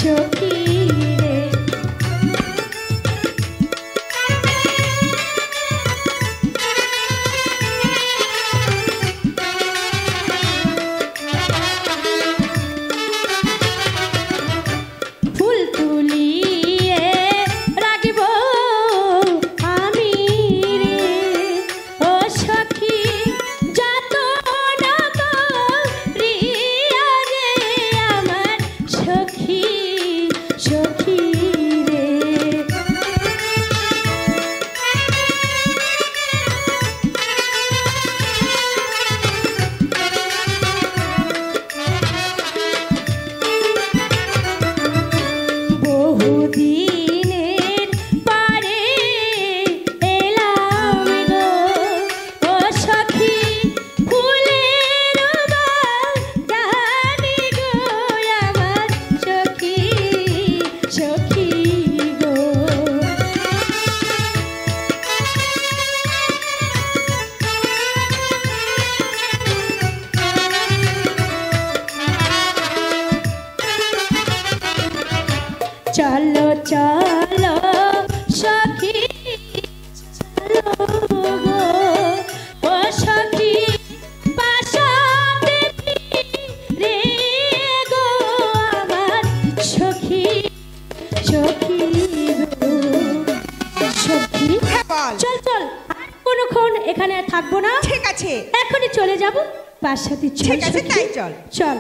সখী রে ফুল তুলিয়ে রাখিব আমি রে ও সখী যত না করিয়া রে আমার সখী সখী রে বহুদিনের পারে এলাম গো ও সখী ফুলের বাগানে গো আমার সখী সখী গো চলো চলো সখী চলো গো ও সখী পাশাতে রে গো আমার সখী সখী গো সখী হ্যাঁ বল। চল চল আর কোনক্ষণ এখানে আর থাকবো না ঠিক আছে এখনই চলে যাব পাশাতে ঠিক আছে তাই চল। চল